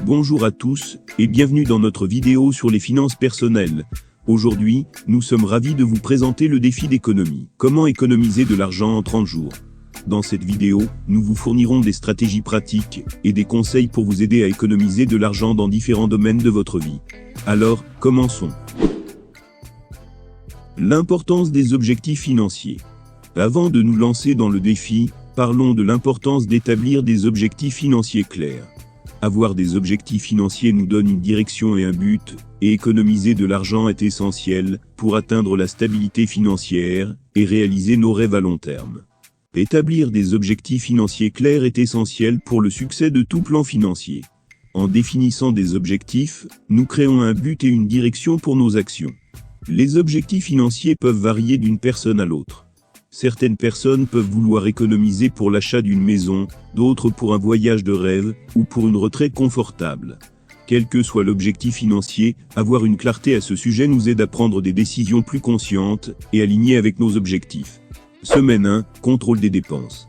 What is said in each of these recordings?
Bonjour à tous, et bienvenue dans notre vidéo sur les finances personnelles. Aujourd'hui, nous sommes ravis de vous présenter le défi d'économie. Comment économiser de l'argent en 30 jours? Dans cette vidéo, nous vous fournirons des stratégies pratiques et des conseils pour vous aider à économiser de l'argent dans différents domaines de votre vie. Alors, commençons. L'importance des objectifs financiers. Avant de nous lancer dans le défi, parlons de l'importance d'établir des objectifs financiers clairs. Avoir des objectifs financiers nous donne une direction et un but, et économiser de l'argent est essentiel pour atteindre la stabilité financière et réaliser nos rêves à long terme. Établir des objectifs financiers clairs est essentiel pour le succès de tout plan financier. En définissant des objectifs, nous créons un but et une direction pour nos actions. Les objectifs financiers peuvent varier d'une personne à l'autre. Certaines personnes peuvent vouloir économiser pour l'achat d'une maison, d'autres pour un voyage de rêve, ou pour une retraite confortable. Quel que soit l'objectif financier, avoir une clarté à ce sujet nous aide à prendre des décisions plus conscientes et alignées avec nos objectifs. Semaine 1, contrôle des dépenses.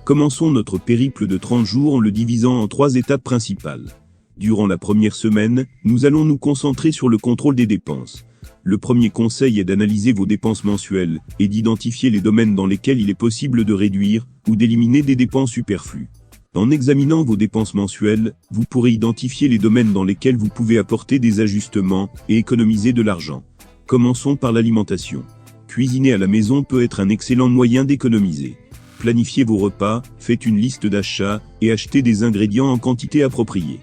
Commençons notre périple de 30 jours en le divisant en 3 étapes principales. Durant la première semaine, nous allons nous concentrer sur le contrôle des dépenses. Le premier conseil est d'analyser vos dépenses mensuelles et d'identifier les domaines dans lesquels il est possible de réduire ou d'éliminer des dépenses superflues. En examinant vos dépenses mensuelles, vous pourrez identifier les domaines dans lesquels vous pouvez apporter des ajustements et économiser de l'argent. Commençons par l'alimentation. Cuisiner à la maison peut être un excellent moyen d'économiser. Planifiez vos repas, faites une liste d'achats et achetez des ingrédients en quantité appropriée.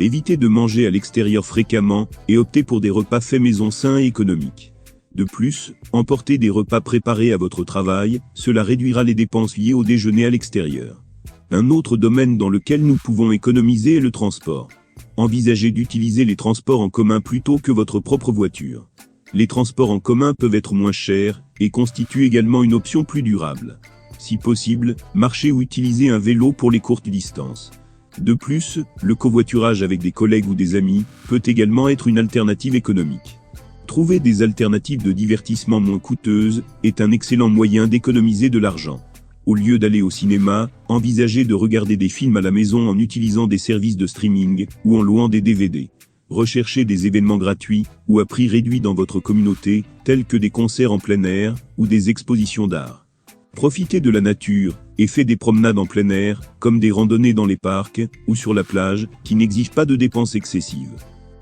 Évitez de manger à l'extérieur fréquemment et optez pour des repas faits maison sains et économiques. De plus, emportez des repas préparés à votre travail, cela réduira les dépenses liées au déjeuner à l'extérieur. Un autre domaine dans lequel nous pouvons économiser est le transport. Envisagez d'utiliser les transports en commun plutôt que votre propre voiture. Les transports en commun peuvent être moins chers et constituent également une option plus durable. Si possible, marchez ou utilisez un vélo pour les courtes distances. De plus, le covoiturage avec des collègues ou des amis peut également être une alternative économique. Trouver des alternatives de divertissement moins coûteuses est un excellent moyen d'économiser de l'argent. Au lieu d'aller au cinéma, envisagez de regarder des films à la maison en utilisant des services de streaming ou en louant des DVD. Recherchez des événements gratuits ou à prix réduit dans votre communauté, tels que des concerts en plein air ou des expositions d'art. Profitez de la nature et faites des promenades en plein air, comme des randonnées dans les parcs ou sur la plage, qui n'exigent pas de dépenses excessives.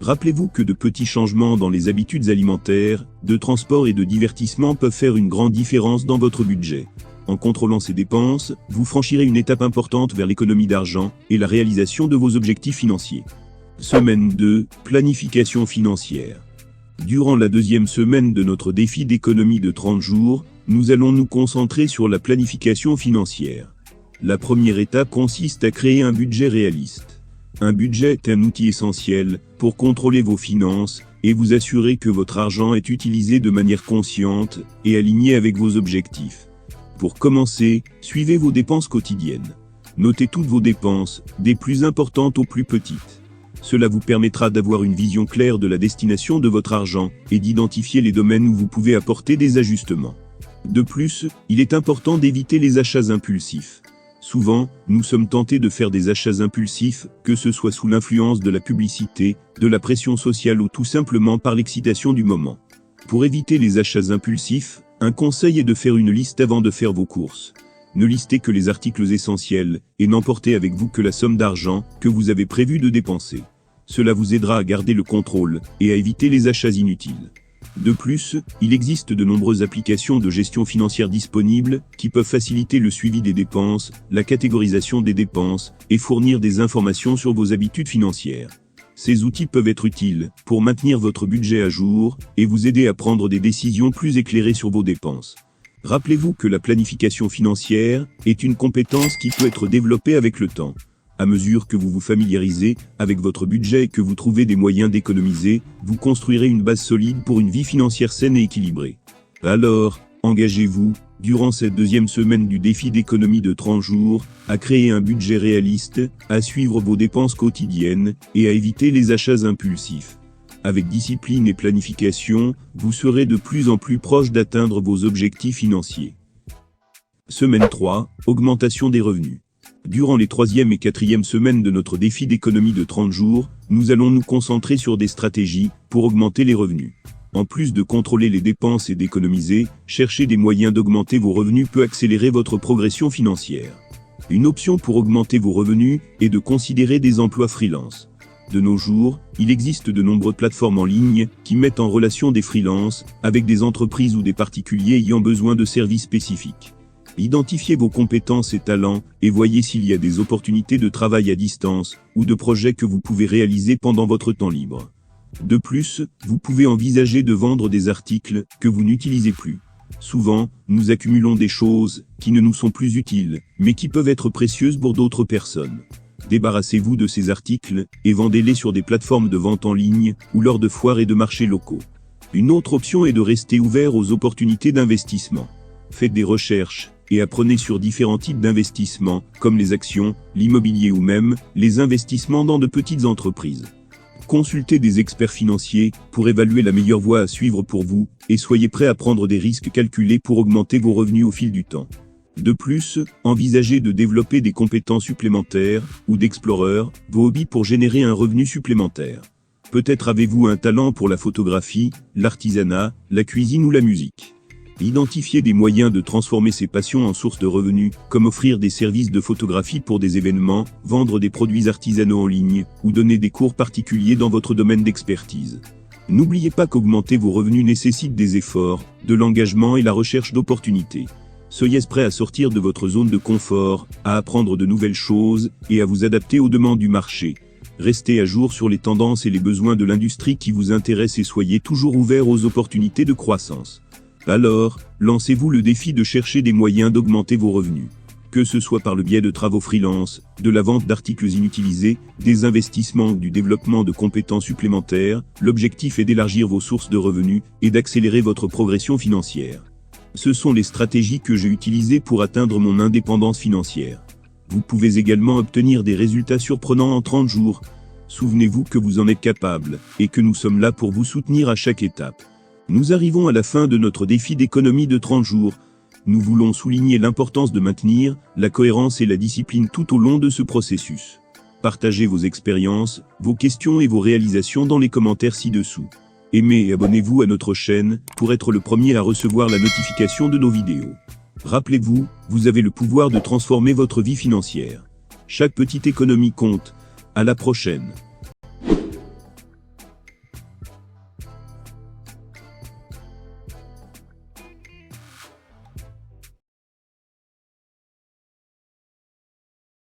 Rappelez-vous que de petits changements dans les habitudes alimentaires, de transport et de divertissement peuvent faire une grande différence dans votre budget. En contrôlant ces dépenses, vous franchirez une étape importante vers l'économie d'argent et la réalisation de vos objectifs financiers. Semaine 2, planification financière. Durant la deuxième semaine de notre défi d'économie de 30 jours, nous allons nous concentrer sur la planification financière. La première étape consiste à créer un budget réaliste. Un budget est un outil essentiel pour contrôler vos finances et vous assurer que votre argent est utilisé de manière consciente et alignée avec vos objectifs. Pour commencer, suivez vos dépenses quotidiennes. Notez toutes vos dépenses, des plus importantes aux plus petites. Cela vous permettra d'avoir une vision claire de la destination de votre argent et d'identifier les domaines où vous pouvez apporter des ajustements. De plus, il est important d'éviter les achats impulsifs. Souvent, nous sommes tentés de faire des achats impulsifs, que ce soit sous l'influence de la publicité, de la pression sociale ou tout simplement par l'excitation du moment. Pour éviter les achats impulsifs, un conseil est de faire une liste avant de faire vos courses. Ne listez que les articles essentiels et n'emportez avec vous que la somme d'argent que vous avez prévu de dépenser. Cela vous aidera à garder le contrôle et à éviter les achats inutiles. De plus, il existe de nombreuses applications de gestion financière disponibles qui peuvent faciliter le suivi des dépenses, la catégorisation des dépenses et fournir des informations sur vos habitudes financières. Ces outils peuvent être utiles pour maintenir votre budget à jour et vous aider à prendre des décisions plus éclairées sur vos dépenses. Rappelez-vous que la planification financière est une compétence qui peut être développée avec le temps. À mesure que vous vous familiarisez avec votre budget et que vous trouvez des moyens d'économiser, vous construirez une base solide pour une vie financière saine et équilibrée. Alors, engagez-vous, durant cette deuxième semaine du défi d'économie de 30 jours, à créer un budget réaliste, à suivre vos dépenses quotidiennes et à éviter les achats impulsifs. Avec discipline et planification, vous serez de plus en plus proche d'atteindre vos objectifs financiers. Semaine 3, augmentation des revenus. Durant les 3e et 4e semaines de notre défi d'économie de 30 jours, nous allons nous concentrer sur des stratégies pour augmenter les revenus. En plus de contrôler les dépenses et d'économiser, chercher des moyens d'augmenter vos revenus peut accélérer votre progression financière. Une option pour augmenter vos revenus est de considérer des emplois freelance. De nos jours, il existe de nombreuses plateformes en ligne qui mettent en relation des freelances avec des entreprises ou des particuliers ayant besoin de services spécifiques. Identifiez vos compétences et talents et voyez s'il y a des opportunités de travail à distance ou de projets que vous pouvez réaliser pendant votre temps libre. De plus, vous pouvez envisager de vendre des articles que vous n'utilisez plus. Souvent, nous accumulons des choses qui ne nous sont plus utiles, mais qui peuvent être précieuses pour d'autres personnes. Débarrassez-vous de ces articles et vendez-les sur des plateformes de vente en ligne ou lors de foires et de marchés locaux. Une autre option est de rester ouvert aux opportunités d'investissement. Faites des recherches et apprenez sur différents types d'investissements, comme les actions, l'immobilier ou même les investissements dans de petites entreprises. Consultez des experts financiers pour évaluer la meilleure voie à suivre pour vous et soyez prêt à prendre des risques calculés pour augmenter vos revenus au fil du temps. De plus, envisagez de développer des compétences supplémentaires ou d'explorer vos hobbies pour générer un revenu supplémentaire. Peut-être avez-vous un talent pour la photographie, l'artisanat, la cuisine ou la musique. Identifiez des moyens de transformer ces passions en source de revenus, comme offrir des services de photographie pour des événements, vendre des produits artisanaux en ligne, ou donner des cours particuliers dans votre domaine d'expertise. N'oubliez pas qu'augmenter vos revenus nécessite des efforts, de l'engagement et la recherche d'opportunités. Soyez prêt à sortir de votre zone de confort, à apprendre de nouvelles choses et à vous adapter aux demandes du marché. Restez à jour sur les tendances et les besoins de l'industrie qui vous intéressent et soyez toujours ouvert aux opportunités de croissance. Alors, lancez-vous le défi de chercher des moyens d'augmenter vos revenus. Que ce soit par le biais de travaux freelance, de la vente d'articles inutilisés, des investissements ou du développement de compétences supplémentaires, l'objectif est d'élargir vos sources de revenus et d'accélérer votre progression financière. Ce sont les stratégies que j'ai utilisées pour atteindre mon indépendance financière. Vous pouvez également obtenir des résultats surprenants en 30 jours. Souvenez-vous que vous en êtes capable et que nous sommes là pour vous soutenir à chaque étape. Nous arrivons à la fin de notre défi d'économie de 30 jours. Nous voulons souligner l'importance de maintenir la cohérence et la discipline tout au long de ce processus. Partagez vos expériences, vos questions et vos réalisations dans les commentaires ci-dessous. Aimez et abonnez-vous à notre chaîne pour être le premier à recevoir la notification de nos vidéos. Rappelez-vous, vous avez le pouvoir de transformer votre vie financière. Chaque petite économie compte. À la prochaine.